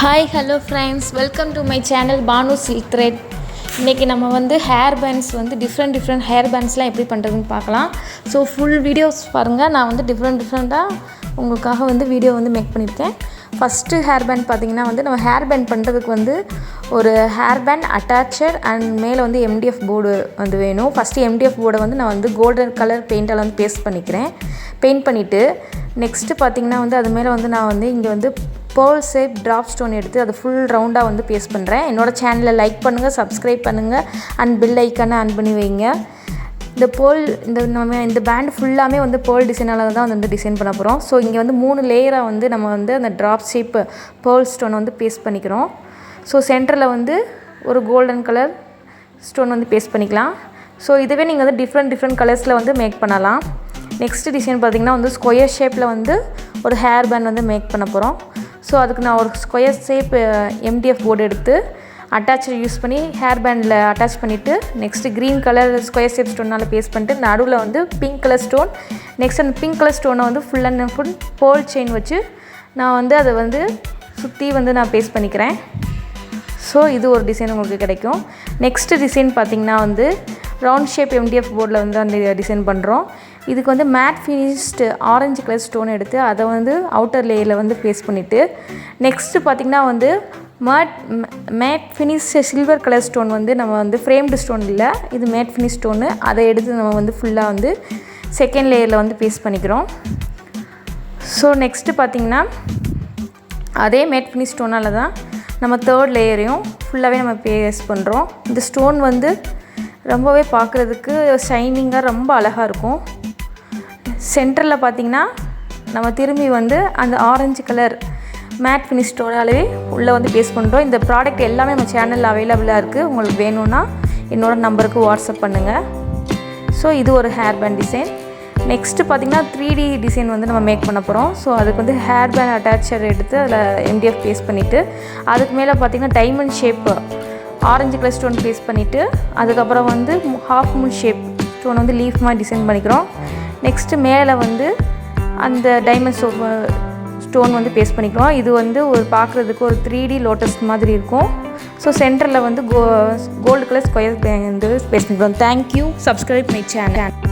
Hi hello friends, welcome to my channel Banu silk thread. இன்றைக்கி நம்ம வந்து ஹேர் பேண்ட்ஸ் வந்து டிஃப்ரெண்ட் ஹேர் பேண்ட்ஸ்லாம் எப்படி பண்ணுறதுன்னு பார்க்கலாம். ஸோ ஃபுல் வீடியோஸ் பாருங்கள். நான் வந்து டிஃப்ரெண்ட்டாக உங்களுக்காக வந்து வீடியோ வந்து மேக் பண்ணியிருக்கேன். ஃபஸ்ட்டு ஹேர் பேண்ட் பார்த்திங்கன்னா வந்து நம்ம ஹேர் பேண்ட் பண்ணுறதுக்கு வந்து ஒரு ஹேர் பேண்ட் அட்டாச்சர் அண்ட் மேலே வந்து MDF போர்டு வந்து வேணும். ஃபஸ்ட்டு MDF போர்டை வந்து நான் வந்து கோல்டன் கலர் பெயிண்டால் வந்து பெயிண்ட் பண்ணிவிட்டு நெக்ஸ்ட்டு பார்த்திங்கன்னா வந்து அது மேலே வந்து நான் வந்து இங்கே வந்து பேர்ல் ஷேப் ட்ராப் ஸ்டோன் எடுத்து அதை ஃபுல் ரவுண்டாக வந்து பேஸ்ட் பண்ணுறேன். என்னோடய சேனலை லைக் பண்ணுங்கள், சப்ஸ்கிரைப் பண்ணுங்கள் அண்ட் பெல் ஐக்கானை ஆன் பண்ணி வைங்க. இந்த பேண்ட் ஃபுல்லாமே வந்து பேர்ல் டிசைனால தான் வந்து டிசைன் பண்ண போகிறோம். ஸோ இங்கே வந்து 3 லேயராக வந்து நம்ம வந்து அந்த ட்ராப் ஷேப் பேர்ல் ஸ்டோனை வந்து பேஸ்ட் பண்ணிக்கிறோம். ஸோ சென்டரில் வந்து ஒரு கோல்டன் கலர் ஸ்டோன் வந்து பேஸ்ட் பண்ணிக்கலாம். ஸோ இதுவே நீங்கள் வந்து டிஃப்ரெண்ட் கலர்ஸில் வந்து மேக் பண்ணலாம். நெக்ஸ்ட்டு டிசைன் பார்த்திங்கன்னா வந்து ஸ்கொயர் ஷேப்பில் வந்து ஒரு ஹேர் பேண்ட் வந்து மேக் பண்ண போகிறோம். ஸோ அதுக்கு நான் ஒரு ஸ்கொயர் ஷேப் MDF போர்டு எடுத்து அட்டாச்சர் யூஸ் பண்ணி ஹேர் பேண்டில் அட்டாச் பண்ணிவிட்டு next green colour square shape ஸ்டோனால் பேஸ்ட் பண்ணிட்டு நடுவில் வந்து பிங்க் கலர் ஸ்டோன், நெக்ஸ்ட் அந்த பிங்க் கலர் ஸ்டோனை வந்து full and full pearl chain வச்சு நான் வந்து அதை வந்து சுற்றி வந்து நான் பேஸ்ட் பண்ணிக்கிறேன். ஸோ இது ஒரு டிசைன் உங்களுக்கு கிடைக்கும். நெக்ஸ்ட்டு டிசைன் பார்த்திங்கன்னா வந்து ரவுண்ட் ஷேப் MDF போர்டில் வந்து அந்த டிசைன் பண்ணுறோம். இதுக்கு வந்து matte finished orange colour stone எடுத்து அதை வந்து அவுட்டர் லேயரில் வந்து பேஸ்ட் பண்ணிவிட்டு நெக்ஸ்ட்டு பார்த்திங்கன்னா வந்து matte finish silver colour stone வந்து நம்ம வந்து ஃப்ரேம்டு ஸ்டோன் இல்லை, இது மேட் ஃபினிஷ் ஸ்டோனு, அதை எடுத்து நம்ம வந்து ஃபுல்லாக வந்து செகண்ட் லேயரில் வந்து பேஸ்ட் பண்ணிக்கிறோம். ஸோ நெக்ஸ்ட்டு பார்த்திங்கன்னா அதே மேட் ஃபினிஷ் ஸ்டோனால் தான் நம்ம தேர்ட் லேயரையும் ஃபுல்லாகவே நம்ம பேஸ்ட் பண்ணுறோம். இந்த ஸ்டோன் வந்து ரொம்பவே பார்க்குறதுக்கு ஷைனிங்காக ரொம்ப அழகாக இருக்கும். சென்டரில் பார்த்திங்கன்னா நம்ம திரும்பி வந்து அந்த ஆரஞ்சு கலர் மேட் ஃபினிஷ் ஸ்டோனாலே உள்ளே வந்து பேஸ்ட் பண்ணுறோம். இந்த ப்ராடக்ட் எல்லாமே நம்ம சேனலில் அவைலபிளாக இருக்குது. உங்களுக்கு வேணும்னா என்னோடய நம்பருக்கு வாட்ஸ்அப் பண்ணுங்கள். ஸோ இது ஒரு ஹேர் பேண்ட் டிசைன். நெக்ஸ்ட்டு பார்த்திங்கன்னா 3D டிசைன் வந்து நம்ம மேக் பண்ண போகிறோம். ஸோ அதுக்கு வந்து ஹேர் பேண்ட் அட்டாச்சர் எடுத்து அதில் MDF பேஸ்ட் பண்ணிவிட்டு அதுக்கு மேலே பார்த்திங்கன்னா diamond shape orange colour stone paste பண்ணிவிட்டு அதுக்கப்புறம் வந்து ஹாஃப் மூன் ஷேப் ஸ்டோன் வந்து லீஃப் மாதிரி டிசைன் பண்ணிக்கிறோம். நெக்ஸ்ட்டு மேலே வந்து அந்த டைமண்ட் ஸ்டோன் வந்து பேஸ்ட் பண்ணிக்கிறோம். இது வந்து ஒரு பார்க்குறதுக்கு ஒரு 3D லோட்டஸ் மாதிரி இருக்கும். ஸோ சென்டரில் வந்து கோல்டு கலர் ஸ்கொயர் வந்து பேஸ்ட் பண்ணிக்கிறோம். தேங்க்யூ. Subscribe my channel.